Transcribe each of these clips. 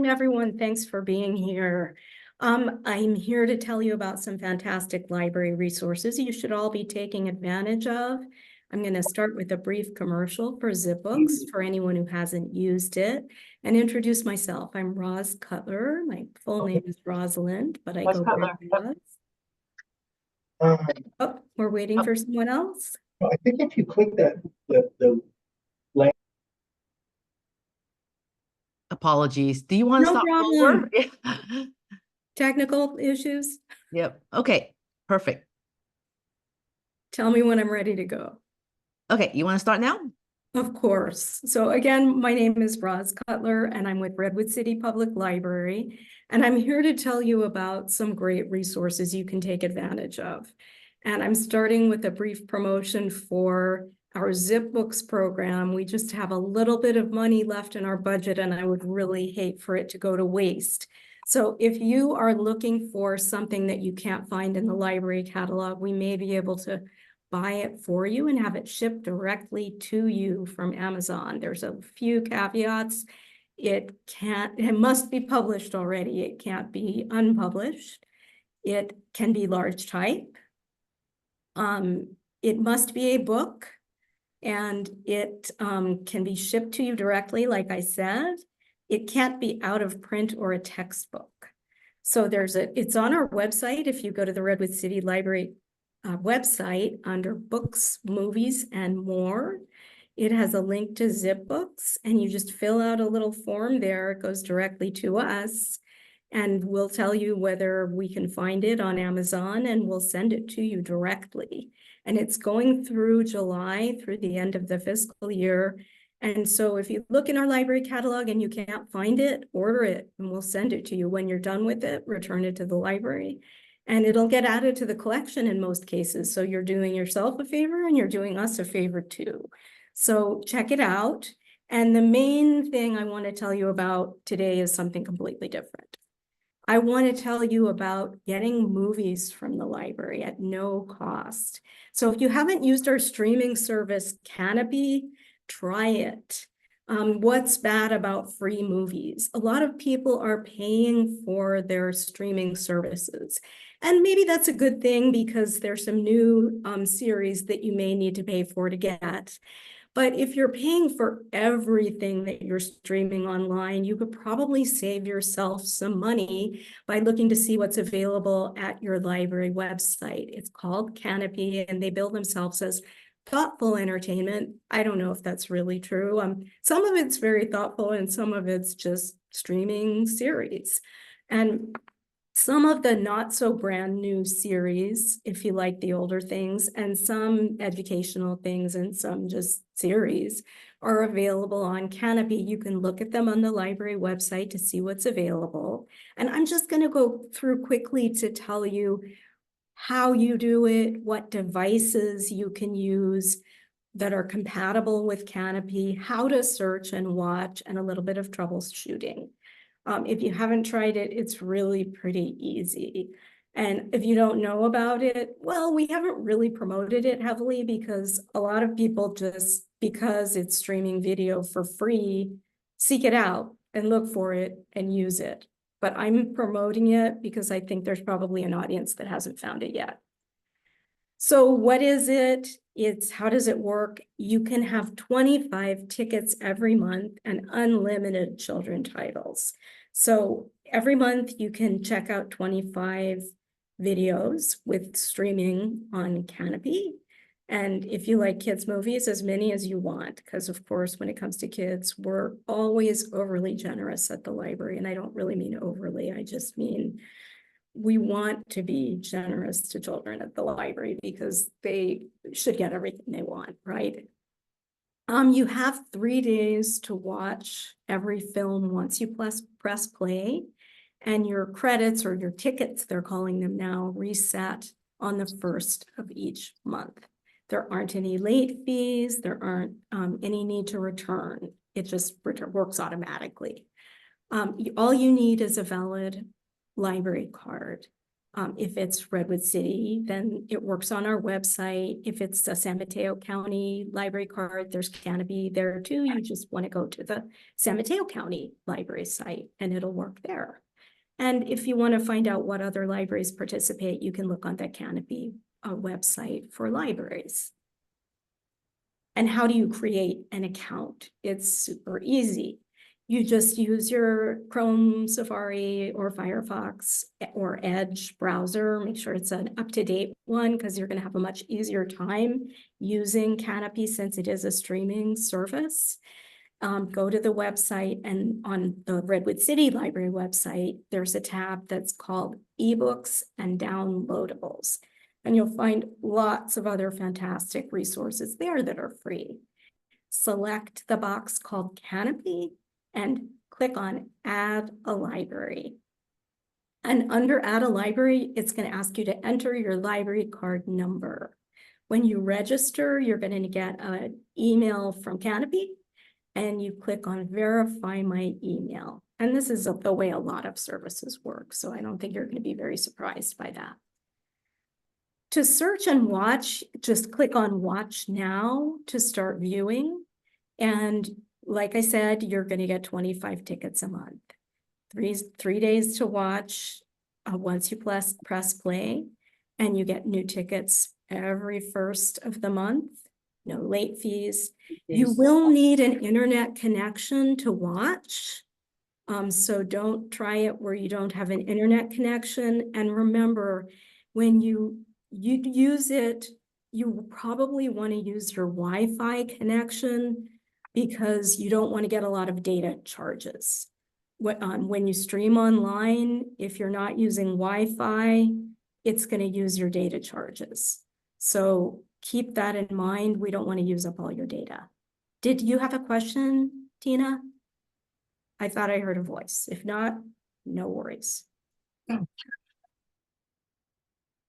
afternoon, everyone. Thanks for being here. I'm here to tell you about some fantastic library resources you should all be taking advantage of. I'm going to start with a brief commercial for ZipBooks for anyone who hasn't used it and introduce myself. I'm Roz Cutler. My full name is Rosalind, but I go by Roz. Oh, we're waiting for someone else. I think if you click that, the link. Apologies. Do you want to No stop problem. over? Technical issues? Yep. Okay. Perfect. Tell me when I'm ready to go. Okay. You want to start now? Of course. So again, my name is Roz Cutler, and I'm with Redwood City Public Library, and I'm here to tell you about some great resources you can take advantage of. And I'm starting with a brief promotion for our ZipBooks program. We just have a little bit of money left in our budget, and I would really hate for it to go to waste. So if you are looking for something that you can't find in the library catalog, we may be able to buy it for you and have it shipped directly to you from Amazon. There's a few caveats. It must be published already. It can't be unpublished. It can be large type. It must be a book, and it can be shipped to you directly, like I said. It can't be out of print or a textbook. So it's on our website. If you go to the Redwood City Library website under books, movies, and more, it has a link to ZipBooks, and you just fill out a little form there. It goes directly to us, and we'll tell you whether we can find it on Amazon, and we'll send it to you directly. And it's going through July, through the end of the fiscal year. And so if you look in our library catalog and you can't find it, order it, and we'll send it to you. When you're done with it, return it to the library, and it'll get added to the collection in most cases. So you're doing yourself a favor, and you're doing us a favor too. So check it out. And the main thing I want to tell you about today is something completely different. I want to tell you about getting movies from the library at no cost. So if you haven't used our streaming service, Kanopy, try it. What's bad about free movies? A lot of people are paying for their streaming services. And maybe that's a good thing because there's some new series that you may need to pay for to get. But if you're paying for everything that you're streaming online, you could probably save yourself some money by looking to see what's available at your library website. It's called Kanopy, and they bill themselves as thoughtful entertainment. I don't know if that's really true. Some of it's very thoughtful, and some of it's just streaming series. And some of the not so brand new series, if you like the older things, and some educational things and some just series are available on Kanopy. You can look at them on the library website to see what's available. And I'm just going to go through quickly to tell you how you do it, what devices you can use that are compatible with Kanopy, how to search and watch, and a little bit of troubleshooting. If you haven't tried it, it's really pretty easy. And if you don't know about it, well, we haven't really promoted it heavily because a lot of people just, because it's streaming video for free, seek it out and look for it and use it. But I'm promoting it because I think there's probably an audience that hasn't found it yet. So what is it? How does it work? You can have 25 tickets every month and unlimited children titles. So every month you can check out 25 videos with streaming on Kanopy. And if you like kids' movies, as many as you want, because of course, when it comes to kids, we're always overly generous at the library. And I don't really mean overly, I just mean we want to be generous to children at the library because they should get everything they want, right? You have 3 days to watch every film once you press play, and your credits or your tickets, they're calling them now, reset on the 1st of each month. There aren't any late fees. There aren't any need to return. It just works automatically. All you need is a valid library card. If it's Redwood City, then it works on our website. If it's a San Mateo County library card, there's Canopy there too. You just want to go to the San Mateo County library site and it'll work there. And if you want to find out what other libraries participate, you can look on the Canopy website for libraries. And how do you create an account? It's super easy. You just use your Chrome, Safari, or Firefox or Edge browser. Make sure it's an up-to-date one because you're going to have a much easier time using Canopy since it is a streaming service. Go to the website, and on the Redwood City Library website, there's a tab that's called eBooks and Downloadables. And you'll find lots of other fantastic resources there that are free. Select the box called Canopy and click on Add a Library. And under Add a Library, it's going to ask you to enter your library card number. When you register, you're going to get an email from Canopy, and you click on Verify My Email. And this is the way a lot of services work, so I don't think you're going to be very surprised by that. To search and watch, just click on Watch Now to start viewing. And like I said, you're going to get 25 tickets a month. Three days to watch once you press play, and you get new tickets every first of the month. No late fees. You will need an internet connection to watch. So don't try it where you don't have an internet connection. And remember, when you use it, you probably want to use your Wi-Fi connection because you don't want to get a lot of data charges. When you stream online, if you're not using Wi-Fi, it's going to use your data charges. So keep that in mind. We don't want to use up all your data. Did you have a question, Tina? I thought I heard a voice. If not, no worries.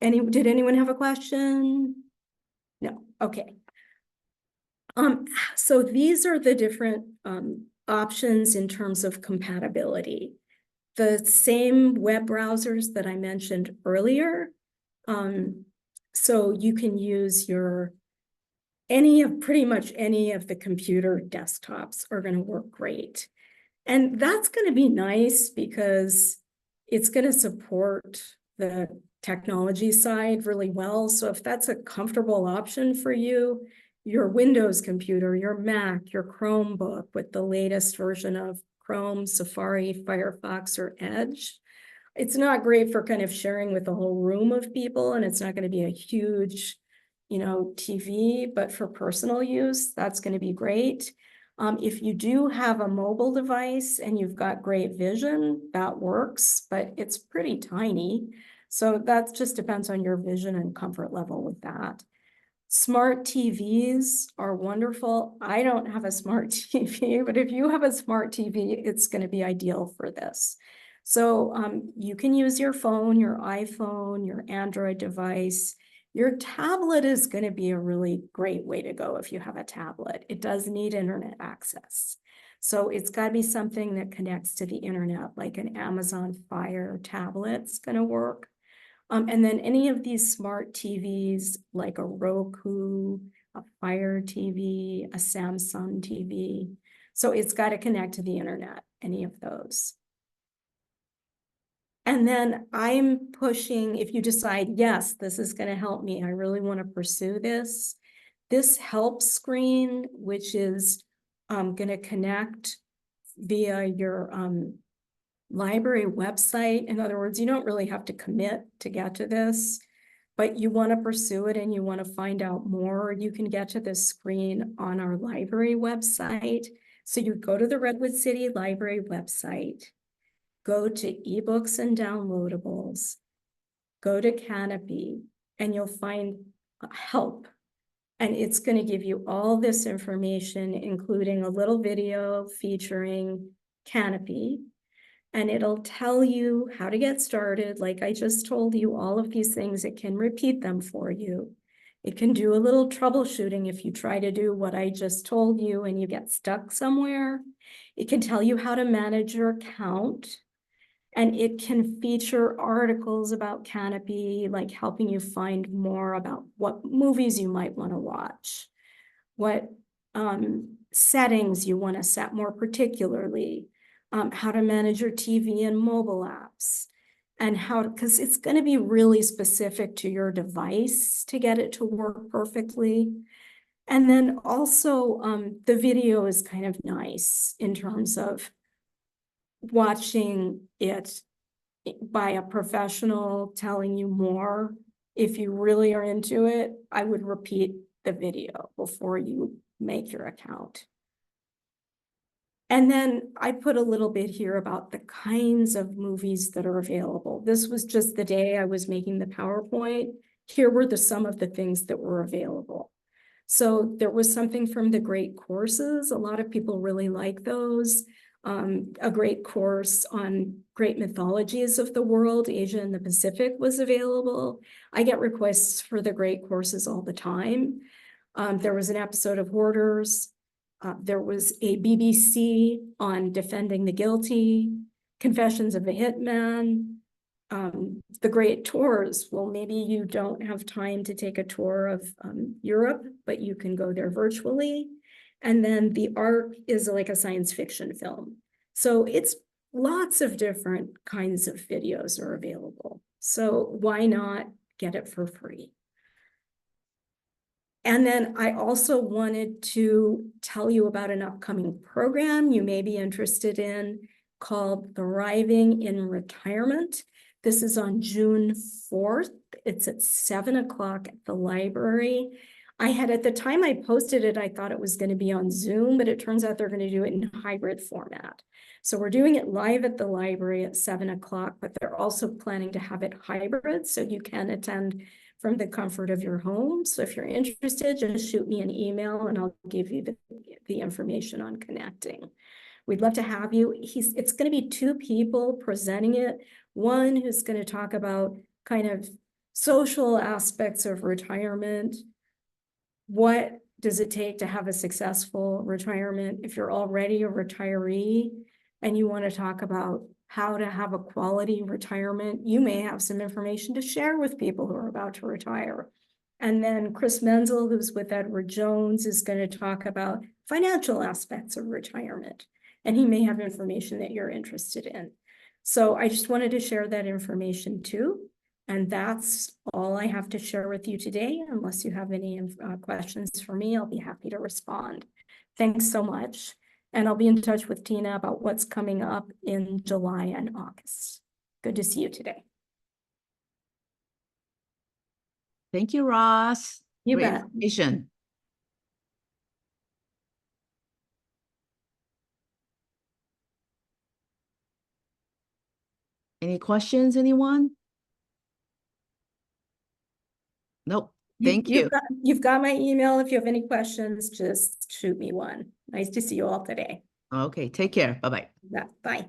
Did anyone have a question? No, okay. So these are the different options in terms of compatibility. The same web browsers that I mentioned earlier. So you can use pretty much any of the computer desktops are going to work great. And that's going to be nice because it's going to support the technology side really well. So if that's a comfortable option for you, your Windows computer, your Mac, your Chromebook with the latest version of Chrome, Safari, Firefox, or Edge, it's not great for kind of sharing with a whole room of people, and it's not going to be a huge, TV, but for personal use, that's going to be great. If you do have a mobile device and you've got great vision, that works, but it's pretty tiny. So that just depends on your vision and comfort level with that. Smart TVs are wonderful. I don't have a smart TV, but if you have a smart TV, it's going to be ideal for this. So you can use your phone, your iPhone, your Android device. Your tablet is going to be a really great way to go if you have a tablet. It does need internet access. So it's got to be something that connects to the internet, like an Amazon Fire tablet's going to work. And then any of these smart TVs, like a Roku, a Fire TV, a Samsung TV. So it's got to connect to the internet, any of those. And then I'm pushing, if you decide, yes, this is going to help me, I really want to pursue this help screen, which is going to connect via your library website. In other words, you don't really have to commit to get to this, but you want to pursue it and you want to find out more. You can get to this screen on our library website. So you go to the Redwood City Library website, go to eBooks and Downloadables, go to Canopy, and you'll find help. And it's going to give you all this information, including a little video featuring Canopy. And it'll tell you how to get started. Like I just told you, all of these things, it can repeat them for you. It can do a little troubleshooting if you try to do what I just told you and you get stuck somewhere. It can tell you how to manage your account. And it can feature articles about Canopy, like helping you find more about what movies you might want to watch, what settings you want to set more particularly, how to manage your TV and mobile apps, and how, because it's going to be really specific to your device to get it to work perfectly. And then also, the video is kind of nice in terms of watching it by a professional telling you more. If you really are into it, I would repeat the video before you make your account. And then I put a little bit here about the kinds of movies that are available. This was just the day I was making the PowerPoint. Here were some of the things that were available. So there was something from the Great Courses. A lot of people really like those. A great course on great mythologies of the world, Asia and the Pacific, was available. I get requests for the great courses all the time. There was an episode of Hoarders. There was a BBC on defending the guilty, Confessions of a Hitman, the great tours. Well, maybe you don't have time to take a tour of Europe, but you can go there virtually. And then The Ark is like a science fiction film. So it's lots of different kinds of videos are available. So why not get it for free? And then I also wanted to tell you about an upcoming program you may be interested in called Thriving in Retirement. This is on June 4th. It's at 7 o'clock at the library. I had, at the time I posted it, I thought it was going to be on Zoom, but it turns out they're going to do it in hybrid format. So we're doing it live at the library at 7 o'clock, but they're also planning to have it hybrid, so you can attend from the comfort of your home. So if you're interested, just shoot me an email and I'll give you the information on connecting. We'd love to have you. It's going to be 2 people presenting it. One who's going to talk about kind of social aspects of retirement. What does it take to have a successful retirement? If you're already a retiree and you want to talk about how to have a quality retirement, you may have some information to share with people who are about to retire. And then Chris Menzel, who's with Edward Jones, is going to talk about financial aspects of retirement. And he may have information that you're interested in. So I just wanted to share that information too. And that's all I have to share with you today. Unless you have any questions for me, I'll be happy to respond. Thanks so much. And I'll be in touch with Tina about what's coming up in July and August. Good to see you today. Thank you, Ross. You Great bet. information. Any questions, anyone? Nope. Thank you. You've got my email. If you have any questions, just shoot me one. Nice to see you all today. Okay, take care. Bye-bye. Bye.